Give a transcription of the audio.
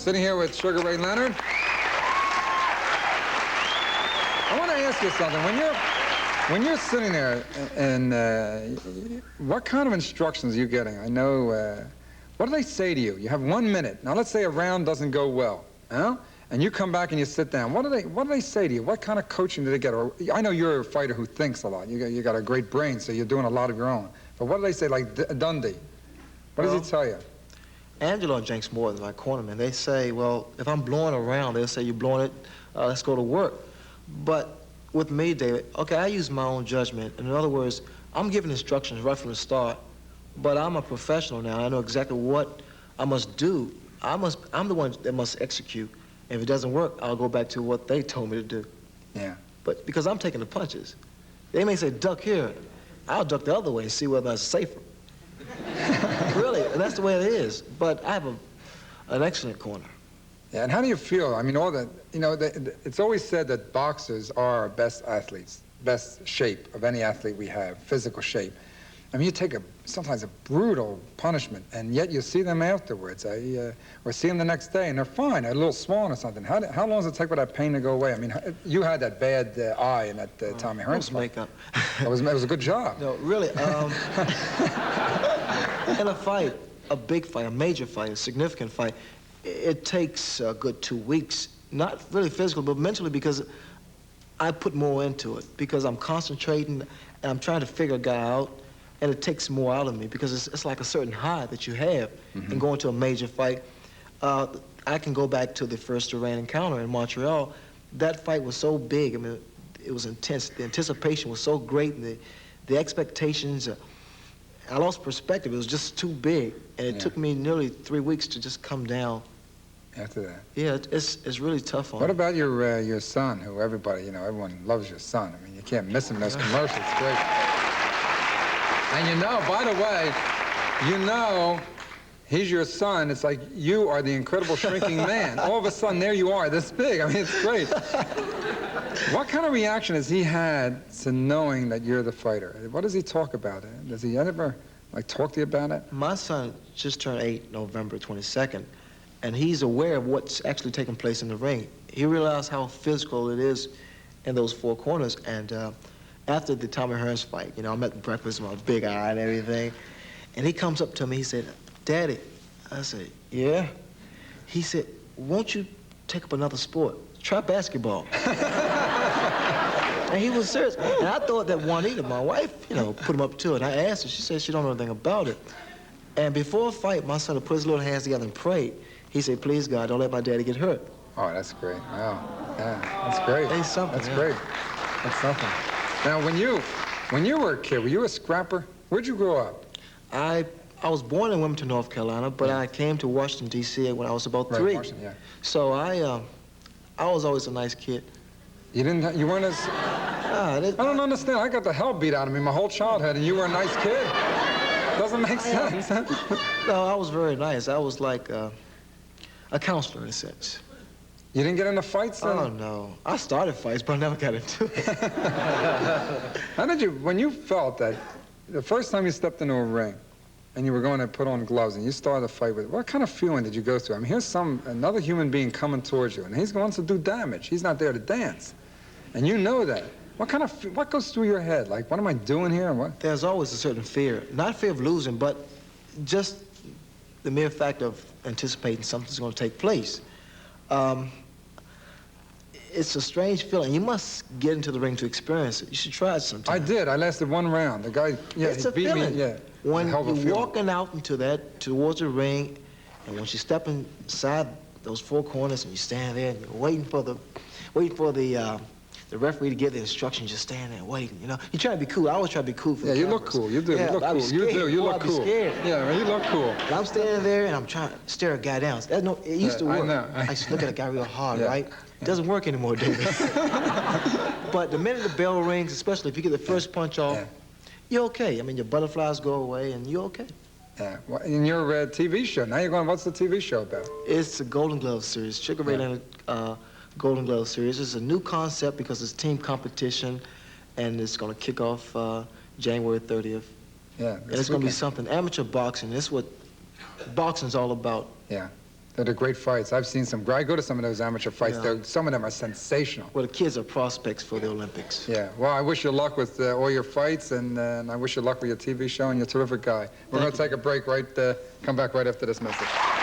sitting here with Sugar Ray Leonard. I want to ask you something. When you're sitting there, and what kind of instructions are you getting? I know, what do they say to you? You have 1 minute. Now, let's say a round doesn't go well, huh? And you come back and you sit down. What do they say to you? What kind of coaching do they get? Or, I know you're a fighter who thinks a lot. You got a great brain, so you're doing a lot of your own. But what do they say, like Dundee? What does he tell you? Angelo and Jenks more than my cornerman. They say, well, if I'm blowing around, they'll say, you're blowing it, let's go to work. But with me, David, okay, I use my own judgment. In other words, I'm giving instructions right from the start, but I'm a professional now. I know exactly what I must do. I'm the one that must execute. If it doesn't work, I'll go back to what they told me to do. Yeah. But because I'm taking the punches, they may say, duck here. I'll duck the other way and see whether it's safer. Really, and that's the way it is. But I have an excellent corner. Yeah, and how do you feel? I mean, all that, you know, it's always said that boxers are our best athletes, best shape of any athlete we have, physical shape. I mean, you take sometimes a brutal punishment, and yet you see them afterwards, or see them the next day, and they're fine, a little swollen or something. How long does it take for that pain to go away? I mean, you had that bad eye in that Tommy Hearns fight. Makeup. It was a good job. No, really. In a fight, a big fight, a major fight, a significant fight, it takes a good 2 weeks, not really physical, but mentally, because I put more into it, because I'm concentrating, and I'm trying to figure a guy out, and it takes more out of me, because it's like a certain high that you have in going to a major fight. I can go back to the first Durant encounter in Montreal. That fight was so big, I mean, it was intense. The anticipation was so great, and the expectations, I lost perspective. It was just too big, and it took me nearly 3 weeks to just come down. After that. Yeah, it's really tough on What me. about your son, who everybody, you know, everyone loves your son. I mean, you can't miss him in those commercials. It's great. And you know, by the way, you know, he's your son. It's like you are the incredible shrinking man. All of a sudden, there you are, this big. I mean, it's great. What kind of reaction has he had to knowing that you're the fighter? What does he talk about it? Does he ever, like, talk to you about it? My son just turned 8 November 22nd, and he's aware of what's actually taking place in the ring. He realized how physical it is in those four corners, and after the Tommy Hearns fight, you know, I'm at breakfast with my big eye and everything, and he comes up to me, he said, "Daddy," I said, "Yeah?" He said, "Won't you take up another sport? Try basketball." And he was serious. And I thought that Juanita, my wife, you know, put him up to it. And I asked her, she said she don't know anything about it. And before a fight, my son would put his little hands together and pray. He said, "Please, God, don't let my daddy get hurt." Oh, that's great. Wow. Yeah, that's great. That's something. That's great. That's something. Now, when you were a kid, were you a scrapper? Where'd you grow up? I was born in Wilmington, North Carolina, but I came to Washington, D.C. when I was about 3. Right, Washington, yeah. So I was always a nice kid. You weren't as... I don't understand. I got the hell beat out of me my whole childhood, and you were a nice kid. Doesn't make sense. No, I was very nice. I was like a counselor in a sense. You didn't get into fights then? Oh, no. I started fights, but I never got into it. How did you, when you felt that, the first time you stepped into a ring, and you were going to put on gloves, and you started a fight with, what kind of feeling did you go through? I mean, here's another human being coming towards you, and he's going to do damage. He's not there to dance. And you know that. What goes through your head? Like, what am I doing here? What? There's always a certain fear. Not fear of losing, but just the mere fact of anticipating something's going to take place. It's a strange feeling. You must get into the ring to experience it. You should try it sometime. I did. I lasted 1 round. The guy, yeah, it's he a beat feeling. me. Yeah. When you're walking out into that, towards the ring, and once you step inside those 4 corners and you stand there and you're waiting for the referee to give the instructions, just stand there waiting, you know? You try to be cool. I always try to be cool for the you cameras. look cool. You do. Yeah, you look cool. You do. You look cool. Scared. Yeah, man, you look cool. And I'm standing there and I'm trying to stare a guy down. It used to work. I know. I used to look at a guy real hard, right? It doesn't work anymore, David. But the minute the bell rings, especially if you get the first punch off, you're okay. I mean, your butterflies go away and you're okay. Yeah. Well, in your TV show, now you're going, what's the TV show about? It's a Golden Glove series, Sugar Ray Leonard Golden Glove series. It's a new concept because it's team competition, and it's going to kick off January 30th. Yeah. And it's going to be something. Amateur boxing, that's what boxing's all about. Yeah. They're great fights. I've seen some. I go to some of those amateur fights. Yeah. Some of them are sensational. Well, the kids are prospects for the Olympics. Yeah. Well, I wish you luck with all your fights, and I wish you luck with your TV show, and you're a terrific guy. We're going to take a break come back right after this message.